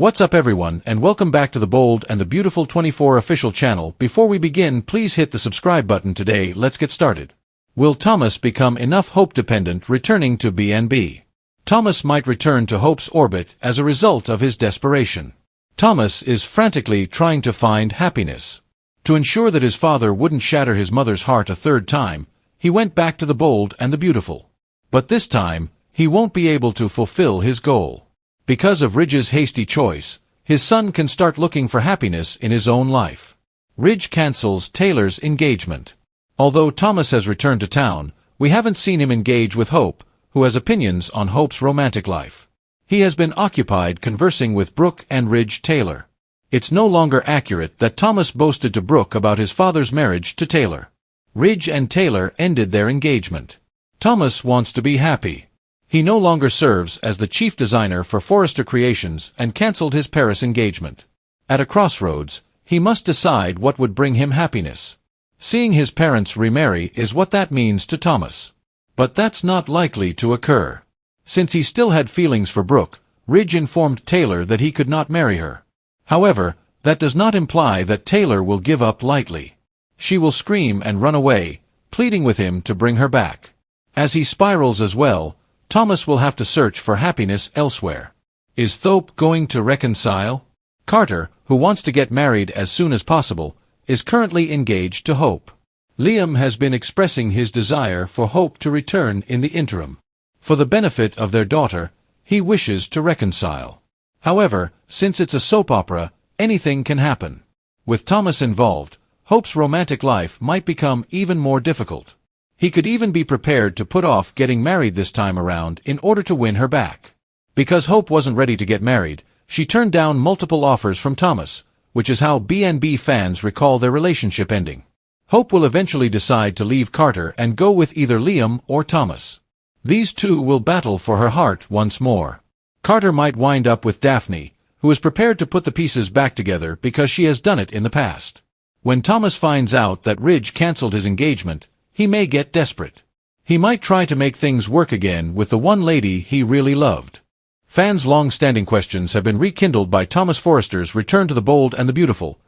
What's up everyone, and welcome back to the Bold and the Beautiful 24 official channel. Before we begin, please hit the subscribe button today. Let's get started. Will Thomas become enough Hope-dependent returning to BNB? Thomas might return to Hope's orbit as a result of his desperation. Thomas is frantically trying to find happiness. To ensure that his father wouldn't shatter his mother's heart a third time, he went back to the Bold and the Beautiful. But this time, he won't be able to fulfill his goal. Because of Ridge's hasty choice, his son can start looking for happiness in his own life. Ridge cancels Taylor's engagement. Although Thomas has returned to town, we haven't seen him engage with Hope, who has opinions on Hope's romantic life. He has been occupied conversing with Brooke and Ridge Taylor. It's no longer accurate that Thomas boasted to Brooke about his father's marriage to Taylor. Ridge and Taylor ended their engagement. Thomas wants to be happy. He no longer serves as the chief designer for Forrester Creations and cancelled his Paris engagement. At a crossroads, he must decide what would bring him happiness. Seeing his parents remarry is what that means to Thomas. But that's not likely to occur. Since he still had feelings for Brooke, Ridge informed Taylor that he could not marry her. However, that does not imply that Taylor will give up lightly. She will scream and run away, pleading with him to bring her back. As he spirals as well, Thomas will have to search for happiness elsewhere. Is Thope going to reconcile? Carter, who wants to get married as soon as possible, is currently engaged to Hope. Liam has been expressing his desire for Hope to return in the interim. For the benefit of their daughter, he wishes to reconcile. However, since it's a soap opera, anything can happen. With Thomas involved, Hope's romantic life might become even more difficult. He could even be prepared to put off getting married this time around in order to win her back. Because Hope wasn't ready to get married, she turned down multiple offers from Thomas, which is how BNB fans recall their relationship ending. Hope will eventually decide to leave Carter and go with either Liam or Thomas. These two will battle for her heart once more. Carter might wind up with Daphne, who is prepared to put the pieces back together because she has done it in the past. When Thomas finds out that Ridge cancelled his engagement, he may get desperate. He might try to make things work again with the one lady he really loved. Fans' long-standing questions have been rekindled by Thomas Forrester's return to the Bold and the Beautiful.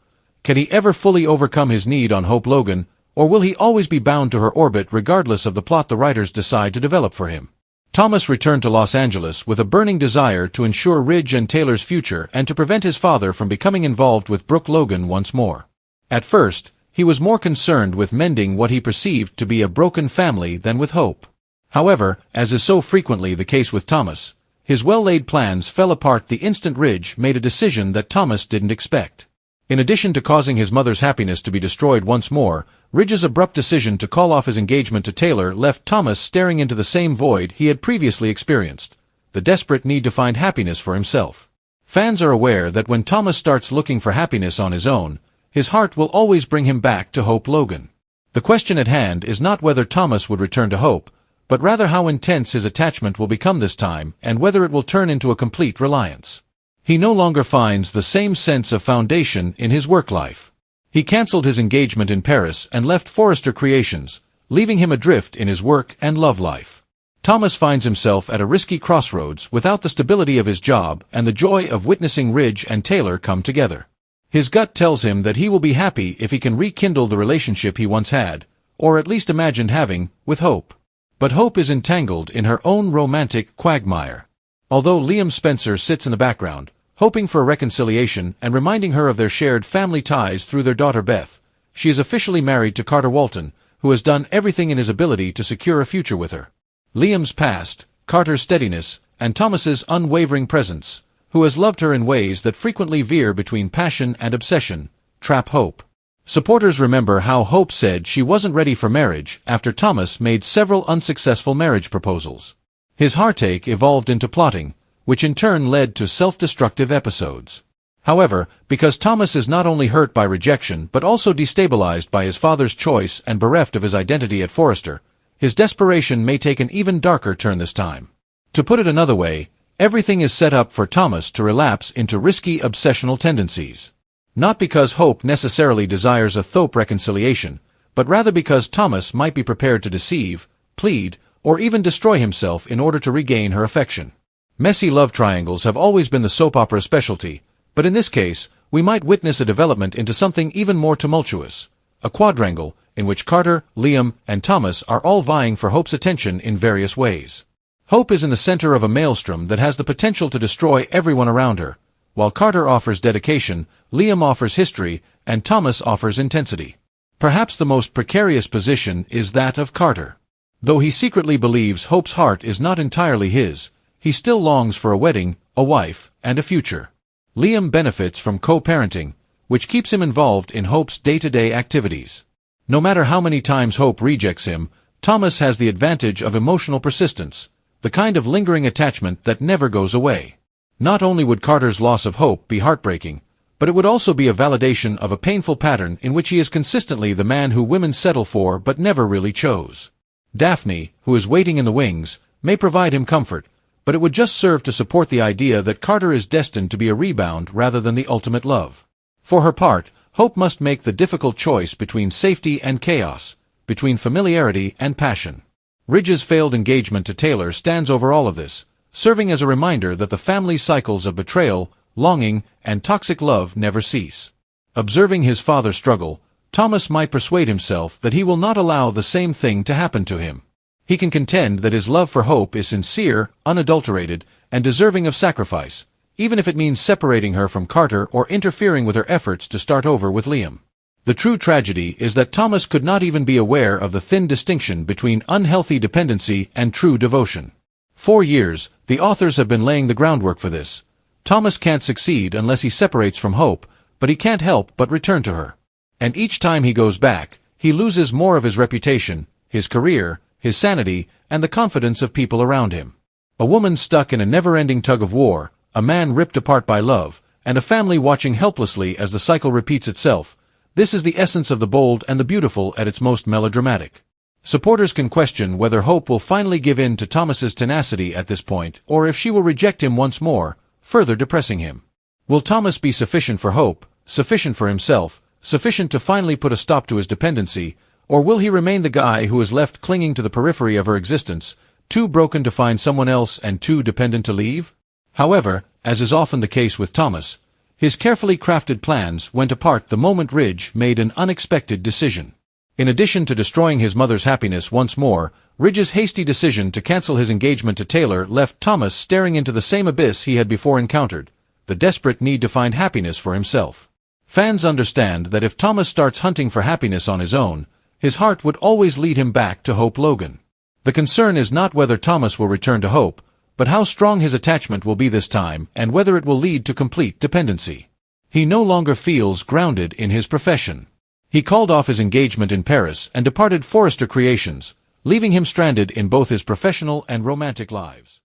Can he ever fully overcome his need on Hope Logan, or will he always be bound to her orbit regardless of the plot the writers decide to develop for him? Thomas returned to Los Angeles with a burning desire to ensure Ridge and Taylor's future and to prevent his father from becoming involved with Brooke Logan once more. At first, he was more concerned with mending what he perceived to be a broken family than with Hope. However, as is so frequently the case with Thomas, his well-laid plans fell apart the instant Ridge made a decision that Thomas didn't expect. In addition to causing his mother's happiness to be destroyed once more, Ridge's abrupt decision to call off his engagement to Taylor left Thomas staring into the same void he had previously experienced, the desperate need to find happiness for himself. Fans are aware that when Thomas starts looking for happiness on his own, his heart will always bring him back to Hope Logan. The question at hand is not whether Thomas would return to Hope, but rather how intense his attachment will become this time and whether it will turn into a complete reliance. He no longer finds the same sense of foundation in his work life. He cancelled his engagement in Paris and left Forrester Creations, leaving him adrift in his work and love life. Thomas finds himself at a risky crossroads without the stability of his job and the joy of witnessing Ridge and Taylor come together. His gut tells him that he will be happy if he can rekindle the relationship he once had, or at least imagined having, with Hope. But Hope is entangled in her own romantic quagmire. Although Liam Spencer sits in the background, hoping for a reconciliation and reminding her of their shared family ties through their daughter Beth, she is officially married to Carter Walton, who has done everything in his ability to secure a future with her. Liam's past, Carter's steadiness, and Thomas's unwavering presence, who has loved her in ways that frequently veer between passion and obsession, trap Hope. Supporters remember how Hope said she wasn't ready for marriage after Thomas made several unsuccessful marriage proposals. His heartache evolved into plotting, which in turn led to self-destructive episodes. However, because Thomas is not only hurt by rejection but also destabilized by his father's choice and bereft of his identity at Forrester, his desperation may take an even darker turn this time. To put it another way, everything is set up for Thomas to relapse into risky obsessional tendencies. Not because Hope necessarily desires a Thope reconciliation, but rather because Thomas might be prepared to deceive, plead, or even destroy himself in order to regain her affection. Messy love triangles have always been the soap opera specialty, but in this case, we might witness a development into something even more tumultuous. A quadrangle, in which Carter, Liam, and Thomas are all vying for Hope's attention in various ways. Hope is in the center of a maelstrom that has the potential to destroy everyone around her. While Carter offers dedication, Liam offers history, and Thomas offers intensity. Perhaps the most precarious position is that of Carter. Though he secretly believes Hope's heart is not entirely his, he still longs for a wedding, a wife, and a future. Liam benefits from co-parenting, which keeps him involved in Hope's day-to-day activities. No matter how many times Hope rejects him, Thomas has the advantage of emotional persistence, the kind of lingering attachment that never goes away. Not only would Carter's loss of Hope be heartbreaking, but it would also be a validation of a painful pattern in which he is consistently the man who women settle for but never really chose. Daphne, who is waiting in the wings, may provide him comfort, but it would just serve to support the idea that Carter is destined to be a rebound rather than the ultimate love. For her part, Hope must make the difficult choice between safety and chaos, between familiarity and passion. Ridge's failed engagement to Taylor stands over all of this, serving as a reminder that the family cycles of betrayal, longing, and toxic love never cease. Observing his father struggle, Thomas might persuade himself that he will not allow the same thing to happen to him. He can contend that his love for Hope is sincere, unadulterated, and deserving of sacrifice, even if it means separating her from Carter or interfering with her efforts to start over with Liam. The true tragedy is that Thomas could not even be aware of the thin distinction between unhealthy dependency and true devotion. For years, the authors have been laying the groundwork for this. Thomas can't succeed unless he separates from Hope, but he can't help but return to her. And each time he goes back, he loses more of his reputation, his career, his sanity, and the confidence of people around him. A woman stuck in a never-ending tug-of-war, a man ripped apart by love, and a family watching helplessly as the cycle repeats itself. This is the essence of the bold and the beautiful at its most melodramatic. Supporters can question whether Hope will finally give in to Thomas's tenacity at this point, or if she will reject him once more, further depressing him. Will Thomas be sufficient for Hope, sufficient for himself, sufficient to finally put a stop to his dependency, or will he remain the guy who is left clinging to the periphery of her existence, too broken to find someone else and too dependent to leave? However, as is often the case with Thomas, his carefully crafted plans went apart the moment Ridge made an unexpected decision. In addition to destroying his mother's happiness once more, Ridge's hasty decision to cancel his engagement to Taylor left Thomas staring into the same abyss he had before encountered, the desperate need to find happiness for himself. Fans understand that if Thomas starts hunting for happiness on his own, his heart would always lead him back to Hope Logan. The concern is not whether Thomas will return to Hope, but how strong his attachment will be this time and whether it will lead to complete dependency. He no longer feels grounded in his profession. He called off his engagement in Paris and departed Forrester Creations, leaving him stranded in both his professional and romantic lives.